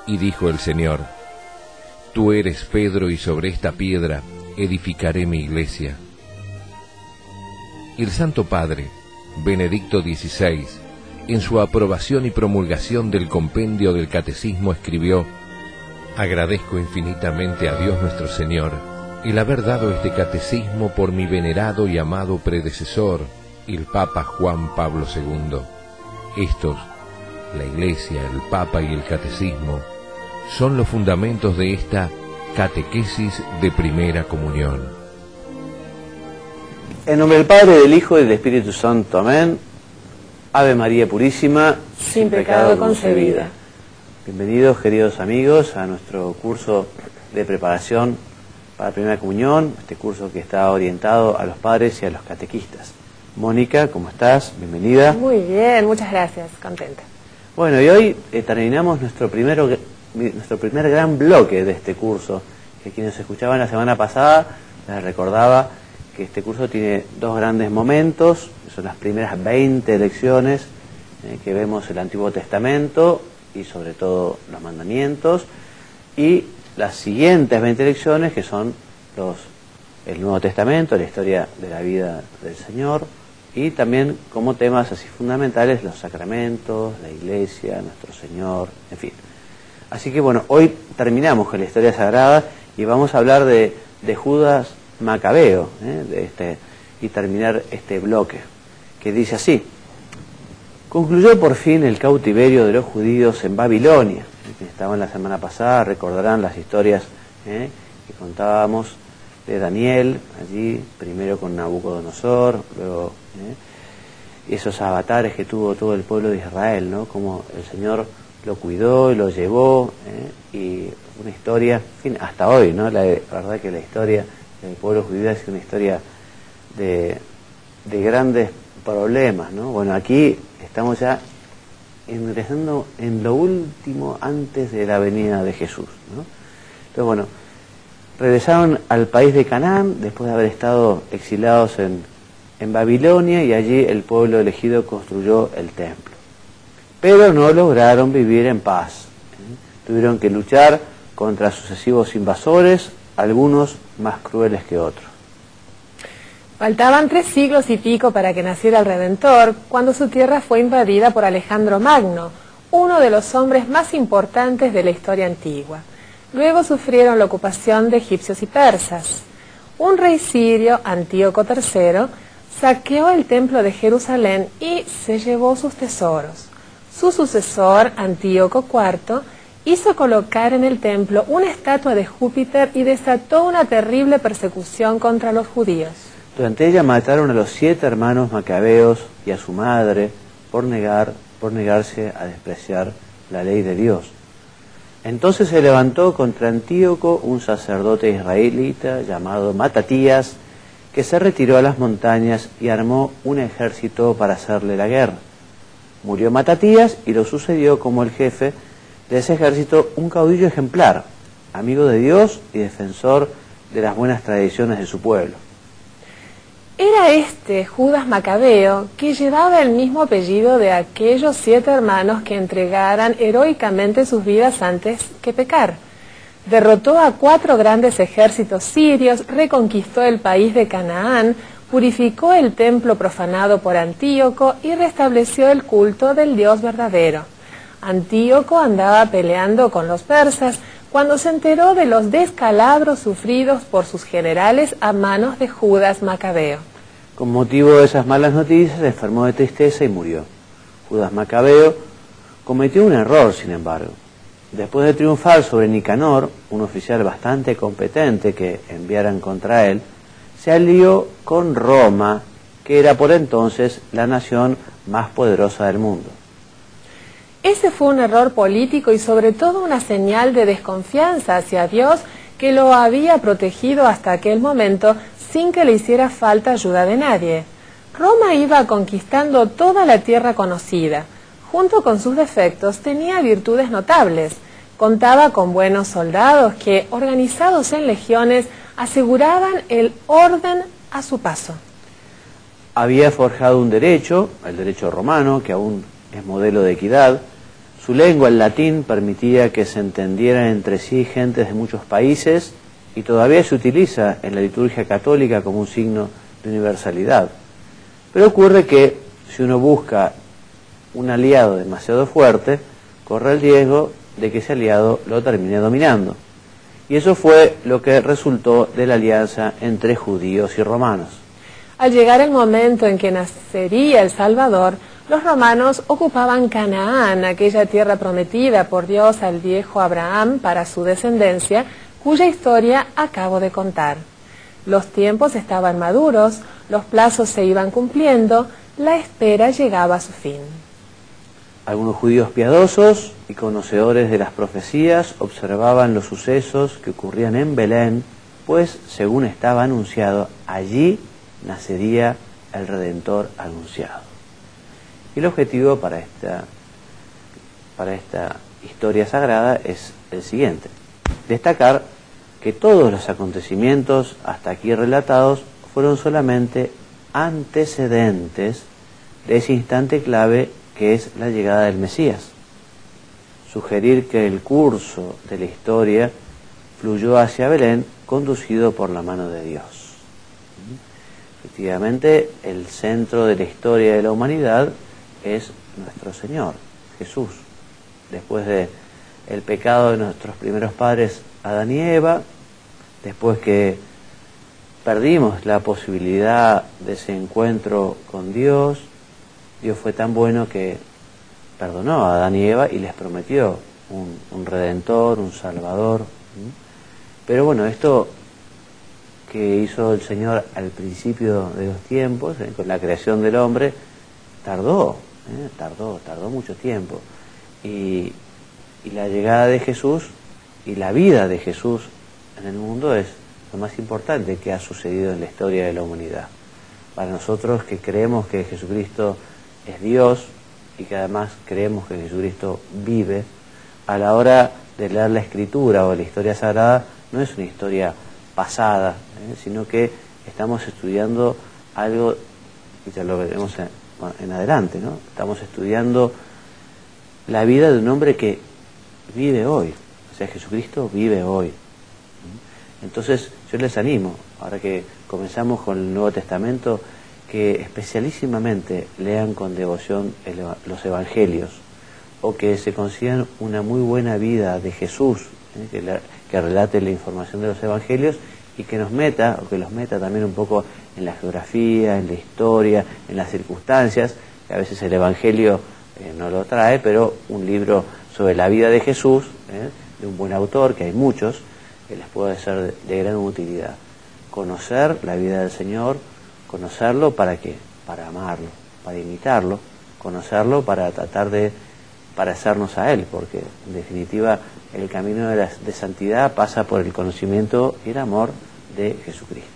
Y dijo el Señor: Tú eres Pedro, y sobre esta piedra edificaré mi iglesia. Y el Santo Padre, Benedicto XVI, en su aprobación y promulgación del compendio del Catecismo escribió: Agradezco infinitamente a Dios nuestro Señor el haber dado este catecismo por mi venerado y amado predecesor, el Papa Juan Pablo II. Estos, la Iglesia, el Papa y el Catecismo, son los fundamentos de esta catequesis de primera comunión. En nombre del Padre, del Hijo y del Espíritu Santo. Amén. Ave María Purísima, sin pecado concebida. Bienvenidos, queridos amigos, a nuestro curso de preparación para la primera comunión, este curso que está orientado a los padres y a los catequistas. Mónica, ¿cómo estás? Bienvenida. Muy bien, muchas gracias, contenta. Bueno, y hoy terminamos nuestro primer gran bloque de este curso, que quienes escuchaban la semana pasada les recordaba que este curso tiene dos grandes momentos, son las primeras 20 lecciones que vemos el Antiguo Testamento y sobre todo los mandamientos, y las siguientes 20 lecciones que son el Nuevo Testamento, la historia de la vida del Señor, y también como temas así fundamentales los sacramentos, la Iglesia, nuestro Señor, en fin. Así que bueno, hoy terminamos con la historia sagrada y vamos a hablar de Judas Macabeo, y terminar este bloque, que dice así: concluyó por fin el cautiverio de los judíos en Babilonia. Que estaban la semana pasada, recordarán las historias que contábamos de Daniel, allí, primero con Nabucodonosor, luego esos avatares que tuvo todo el pueblo de Israel, ¿no? Como el Señor lo cuidó y lo llevó, y una historia, en fin, hasta hoy, ¿no? La verdad que la historia del pueblo judío es una historia de grandes problemas, ¿no? Bueno, aquí estamos ya ingresando en lo último antes de la venida de Jesús, ¿no? Entonces, bueno, regresaron al país de Canaán después de haber estado exilados en Babilonia, y allí el pueblo elegido construyó el templo. Pero no lograron vivir en paz. Tuvieron que luchar contra sucesivos invasores, algunos más crueles que otros. Faltaban 3 siglos y pico para que naciera el Redentor, cuando su tierra fue invadida por Alejandro Magno, uno de los hombres más importantes de la historia antigua. Luego sufrieron la ocupación de egipcios y persas. Un rey sirio, Antíoco III, saqueó el templo de Jerusalén y se llevó sus tesoros. Su sucesor, Antíoco IV, hizo colocar en el templo una estatua de Júpiter y desató una terrible persecución contra los judíos. Durante ella mataron a los 7 hermanos macabeos y a su madre por negarse a despreciar la ley de Dios. Entonces se levantó contra Antíoco un sacerdote israelita llamado Matatías, que se retiró a las montañas y armó un ejército para hacerle la guerra. Murió Matatías y lo sucedió como el jefe de ese ejército un caudillo ejemplar, amigo de Dios y defensor de las buenas tradiciones de su pueblo. Era este Judas Macabeo, que llevaba el mismo apellido de aquellos 7 hermanos que entregaran heroicamente sus vidas antes que pecar. Derrotó a 4 grandes ejércitos sirios, reconquistó el país de Canaán, purificó el templo profanado por Antíoco y restableció el culto del Dios verdadero. Antíoco andaba peleando con los persas cuando se enteró de los descalabros sufridos por sus generales a manos de Judas Macabeo. Con motivo de esas malas noticias, se enfermó de tristeza y murió. Judas Macabeo cometió un error, sin embargo. Después de triunfar sobre Nicanor, un oficial bastante competente que enviaran contra él, se alió con Roma, que era por entonces la nación más poderosa del mundo. Ese fue un error político y sobre todo una señal de desconfianza hacia Dios, que lo había protegido hasta aquel momento sin que le hiciera falta ayuda de nadie. Roma iba conquistando toda la tierra conocida. Junto con sus defectos tenía virtudes notables. Contaba con buenos soldados que, organizados en legiones, aseguraban el orden a su paso. Había forjado un derecho, el derecho romano, que aún es modelo de equidad. Su lengua, el latín, permitía que se entendieran entre sí gentes de muchos países y todavía se utiliza en la liturgia católica como un signo de universalidad. Pero ocurre que si uno busca un aliado demasiado fuerte, corre el riesgo de que ese aliado lo termine dominando. Y eso fue lo que resultó de la alianza entre judíos y romanos. Al llegar el momento en que nacería el Salvador, los romanos ocupaban Canaán, aquella tierra prometida por Dios al viejo Abraham para su descendencia, cuya historia acabo de contar. Los tiempos estaban maduros, los plazos se iban cumpliendo, la espera llegaba a su fin. Algunos judíos piadosos y conocedores de las profecías observaban los sucesos que ocurrían en Belén, pues, según estaba anunciado, allí nacería el Redentor anunciado. Y el objetivo para esta historia sagrada es el siguiente: destacar que todos los acontecimientos hasta aquí relatados fueron solamente antecedentes de ese instante clave que es la llegada del Mesías. Sugerir que el curso de la historia fluyó hacia Belén conducido por la mano de Dios. Efectivamente, el centro de la historia de la humanidad es nuestro Señor, Jesús. Después de el pecado de nuestros primeros padres, Adán y Eva, después que perdimos la posibilidad de ese encuentro con Dios, Dios fue tan bueno que perdonó a Adán y Eva y les prometió un Redentor, un Salvador. Pero bueno, esto que hizo el Señor al principio de los tiempos, con la creación del hombre, tardó mucho tiempo. Y la llegada de Jesús y la vida de Jesús en el mundo es lo más importante que ha sucedido en la historia de la humanidad. Para nosotros que creemos que Jesucristo es Dios y que además creemos que Jesucristo vive, a la hora de leer la Escritura o la historia sagrada, no es una historia pasada, sino que estamos estudiando algo, y ya lo veremos en adelante, ¿no? Estamos estudiando la vida de un hombre que vive hoy, o sea, Jesucristo vive hoy. Entonces yo les animo, ahora que comenzamos con el Nuevo Testamento, que especialísimamente lean con devoción los Evangelios, o que se consigan una muy buena vida de Jesús, que relate la información de los Evangelios y que los meta también un poco en la geografía, en la historia, en las circunstancias, que a veces el Evangelio no lo trae, pero un libro sobre la vida de Jesús, de un buen autor, que hay muchos, que les puede ser de gran utilidad. Conocer la vida del Señor, conocerlo para qué, para amarlo, para imitarlo, conocerlo para tratar de parecernos a Él, porque en definitiva el camino de santidad pasa por el conocimiento y el amor de Jesucristo.